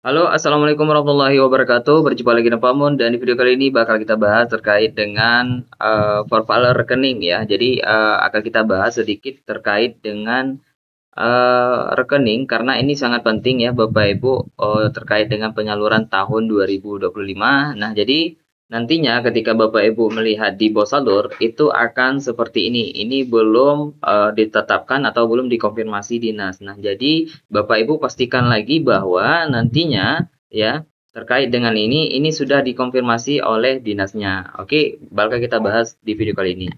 Halo, assalamualaikum warahmatullahi wabarakatuh. Berjumpa lagi dengan Pak Mun dan di video kali ini bakal kita bahas terkait dengan portfolio rekening ya. Jadi akan kita bahas sedikit terkait dengan rekening karena ini sangat penting ya Bapak Ibu terkait dengan penyaluran tahun 2025. Nah, jadi nantinya ketika Bapak Ibu melihat di Bosalur itu akan seperti ini. Ini belum ditetapkan atau belum dikonfirmasi dinas. Nah, jadi Bapak Ibu pastikan lagi bahwa nantinya ya terkait dengan ini sudah dikonfirmasi oleh dinasnya. Oke, bakal kita bahas di video kali ini.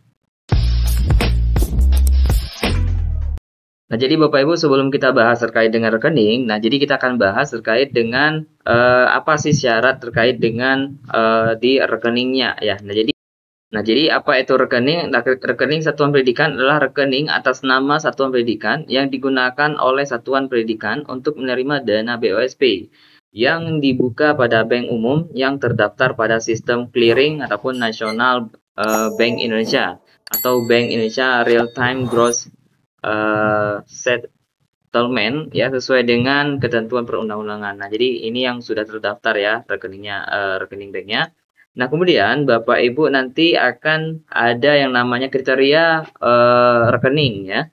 Nah, jadi Bapak Ibu sebelum kita bahas terkait dengan rekening, nah jadi kita akan bahas terkait dengan apa sih syarat terkait dengan di rekeningnya ya. Nah, jadi apa itu rekening? Nah, rekening satuan pendidikan adalah rekening atas nama satuan pendidikan yang digunakan oleh satuan pendidikan untuk menerima dana BOSP yang dibuka pada bank umum yang terdaftar pada sistem clearing ataupun nasional Bank Indonesia atau Bank Indonesia Real Time Gross settlement ya sesuai dengan ketentuan perundang-undangan. Nah, jadi ini yang sudah terdaftar ya rekeningnya, rekening banknya. Nah, kemudian Bapak Ibu nanti akan ada yang namanya kriteria rekening ya.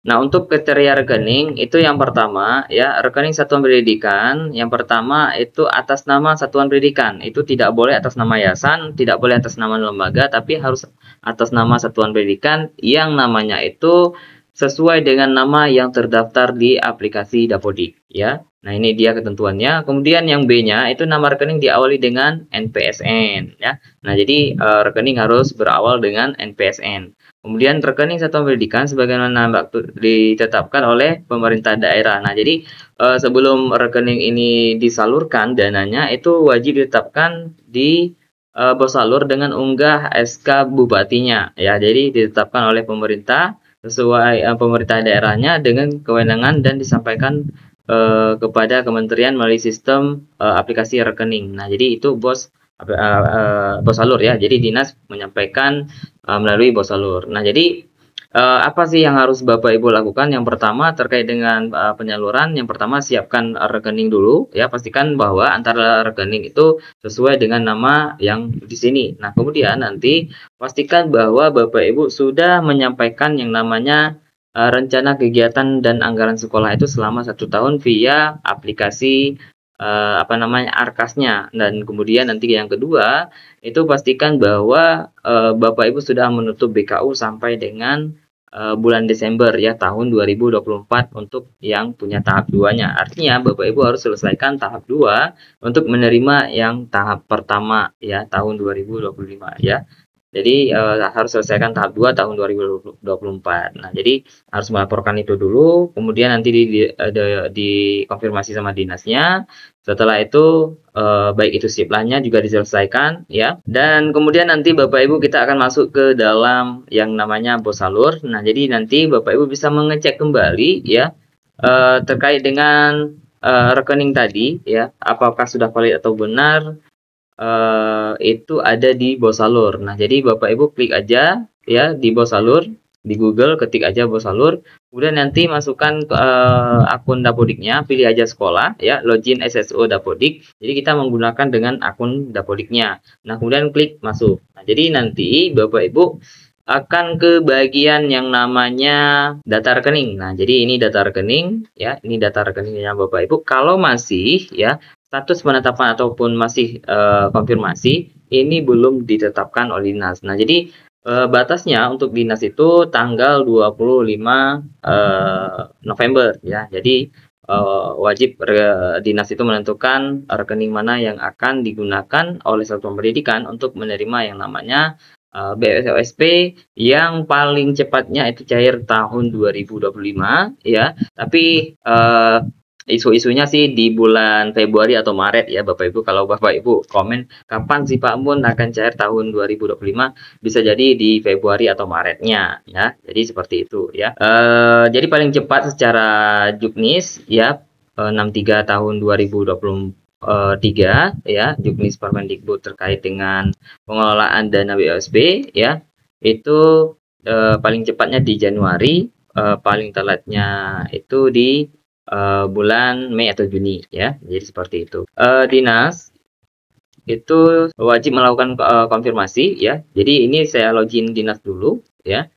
Nah, untuk kriteria rekening itu yang pertama ya, rekening satuan pendidikan yang pertama itu atas nama satuan pendidikan. Itu tidak boleh atas nama yayasan, tidak boleh atas nama lembaga, tapi harus atas nama satuan pendidikan yang namanya itu sesuai dengan nama yang terdaftar di aplikasi Dapodik ya. Nah, ini dia ketentuannya. Kemudian yang B-nya itu nama rekening diawali dengan NPSN ya. Nah, jadi rekening harus berawal dengan NPSN. Kemudian rekening satuan pendidikan sebagaimana waktu ditetapkan oleh pemerintah daerah. Nah, jadi sebelum rekening ini disalurkan dananya itu wajib ditetapkan di Bosalur dengan unggah SK bupatinya ya. Jadi ditetapkan oleh pemerintah sesuai pemerintah daerahnya dengan kewenangan dan disampaikan kepada kementerian melalui sistem aplikasi rekening. Nah, jadi itu Bosalur ya. Jadi dinas menyampaikan melalui Bosalur. Nah, jadi apa sih yang harus Bapak Ibu lakukan? Yang pertama terkait dengan penyaluran, yang pertama siapkan rekening dulu ya, pastikan bahwa antara rekening itu sesuai dengan nama yang di sini. Nah, kemudian nanti pastikan bahwa Bapak Ibu sudah menyampaikan yang namanya rencana kegiatan dan anggaran sekolah itu selama 1 tahun via aplikasi apa namanya Arkasnya. Dan kemudian nanti yang kedua itu pastikan bahwa Bapak Ibu sudah menutup BKU sampai dengan bulan Desember ya tahun 2024 untuk yang punya tahap 2-nya. Artinya Bapak Ibu harus selesaikan tahap 2 untuk menerima yang tahap pertama ya tahun 2025 ya. Jadi harus selesaikan tahap 2 tahun 2024. Nah, jadi harus melaporkan itu dulu, kemudian nanti dikonfirmasi sama dinasnya. Setelah itu baik itu siplahnya juga diselesaikan ya. Dan kemudian nanti Bapak Ibu kita akan masuk ke dalam yang namanya Bosalur. Nah, jadi nanti Bapak Ibu bisa mengecek kembali ya terkait dengan rekening tadi ya, apakah sudah valid atau benar itu ada di Bosalur. Nah, jadi Bapak Ibu klik aja ya di Bosalur, di Google ketik aja Bosalur, kemudian nanti masukkan akun Dapodiknya, pilih aja sekolah ya, login SSO Dapodik. Jadi kita menggunakan dengan akun Dapodiknya. Nah, kemudian klik masuk. Nah, jadi nanti Bapak Ibu akan ke bagian yang namanya data rekening. Nah, jadi ini data rekening ya, ini data rekeningnya Bapak Ibu. Kalau masih ya status penetapan ataupun masih konfirmasi ini belum ditetapkan oleh dinas. Nah, jadi batasnya untuk dinas itu tanggal 25 November ya. Jadi wajib dinas itu menentukan rekening mana yang akan digunakan oleh satuan pendidikan untuk menerima yang namanya BOSP yang paling cepatnya itu cair tahun 2025 ya. Tapi isu-isunya sih di bulan Februari atau Maret ya Bapak Ibu. Kalau Bapak Ibu komen kapan sih Pak Mun akan cair tahun 2025, bisa jadi di Februari atau Maretnya ya. Jadi seperti itu ya. Jadi paling cepat secara Juknis ya 63 tahun 2023 ya, Juknis Permendikbud terkait dengan pengelolaan dana BOSP ya. Itu paling cepatnya di Januari, paling telatnya itu di bulan Mei atau Juni ya. Jadi seperti itu. Dinas itu wajib melakukan konfirmasi ya. Jadi ini saya login dinas dulu ya.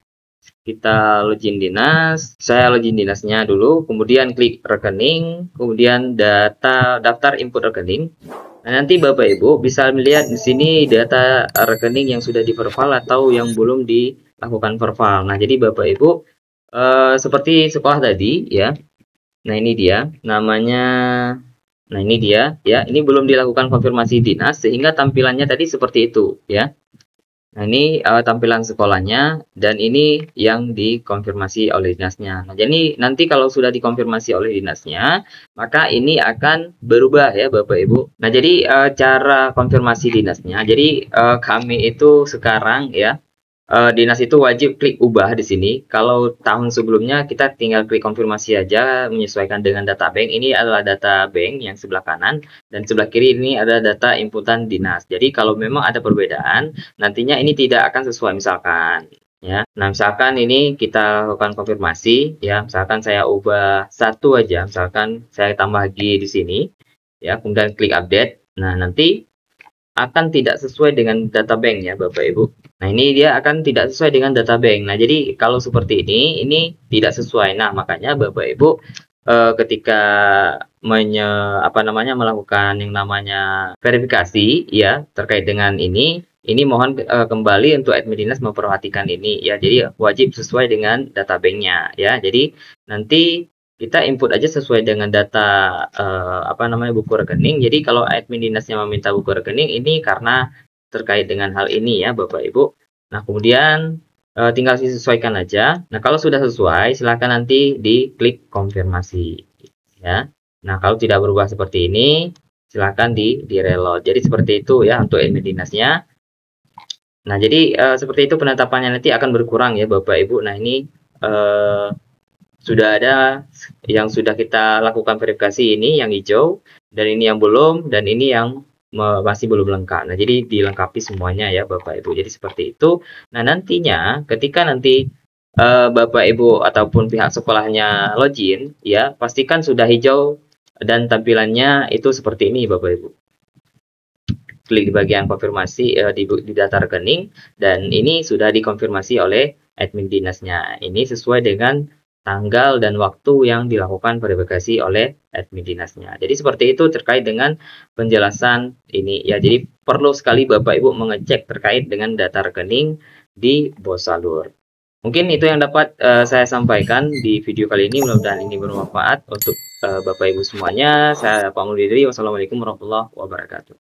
Kita login dinas, saya login dinasnya dulu, kemudian klik rekening, kemudian daftar input rekening. Nah, nanti Bapak Ibu bisa melihat di sini data rekening yang sudah di-verval atau yang belum dilakukan verval. Nah, jadi Bapak Ibu seperti sekolah tadi ya. Nah, ini dia namanya. Nah, ini dia ya. Ini belum dilakukan konfirmasi dinas sehingga tampilannya tadi seperti itu ya. Nah, ini tampilan sekolahnya dan ini yang dikonfirmasi oleh dinasnya. Nah, jadi nanti kalau sudah dikonfirmasi oleh dinasnya, maka ini akan berubah ya Bapak Ibu. Nah, jadi cara konfirmasi dinasnya. Jadi kami itu sekarang ya dinas itu wajib klik ubah di sini. Kalau tahun sebelumnya kita tinggal klik konfirmasi aja menyesuaikan dengan data bank. Ini adalah data bank yang sebelah kanan dan sebelah kiri ini ada data inputan dinas. Jadi kalau memang ada perbedaan, nantinya ini tidak akan sesuai misalkan ya. Nah, misalkan ini kita lakukan konfirmasi ya, misalkan saya ubah satu aja, misalkan saya tambah G di sini ya, kemudian klik update. Nah, nanti akan tidak sesuai dengan data bank ya Bapak Ibu. Nah, ini dia akan tidak sesuai dengan data bank. Nah, jadi kalau seperti ini tidak sesuai. Nah, makanya Bapak Ibu ketika melakukan yang namanya verifikasi ya terkait dengan ini mohon kembali untuk admin dinas memperhatikan ini ya. Jadi wajib sesuai dengan data banknya ya. Jadi nanti kita input aja sesuai dengan data buku rekening. Jadi kalau admin dinasnya meminta buku rekening ini karena terkait dengan hal ini ya Bapak Ibu. Nah, kemudian tinggal disesuaikan aja. Nah, kalau sudah sesuai silahkan nanti diklik konfirmasi ya. Nah, kalau tidak berubah seperti ini silahkan di reload. Jadi seperti itu ya untuk admin dinasnya. Nah, jadi seperti itu penetapannya nanti akan berkurang ya Bapak Ibu. Nah, ini sudah ada yang sudah kita lakukan verifikasi ini yang hijau dan ini yang belum dan ini yang masih belum lengkap. Nah, jadi dilengkapi semuanya ya Bapak Ibu. Jadi seperti itu. Nah, nantinya ketika nanti Bapak Ibu ataupun pihak sekolahnya login ya, pastikan sudah hijau dan tampilannya itu seperti ini Bapak Ibu. Klik di bagian konfirmasi di data rekening dan ini sudah dikonfirmasi oleh admin dinasnya. Ini sesuai dengan tanggal dan waktu yang dilakukan verifikasi oleh admin dinasnya. Jadi seperti itu terkait dengan penjelasan ini ya. Jadi perlu sekali Bapak Ibu mengecek terkait dengan data rekening di Bosalur. Mungkin itu yang dapat saya sampaikan di video kali ini. Mudah-mudahan ini bermanfaat untuk Bapak Ibu semuanya. Saya Pak Mulidri. Wassalamualaikum warahmatullahi wabarakatuh.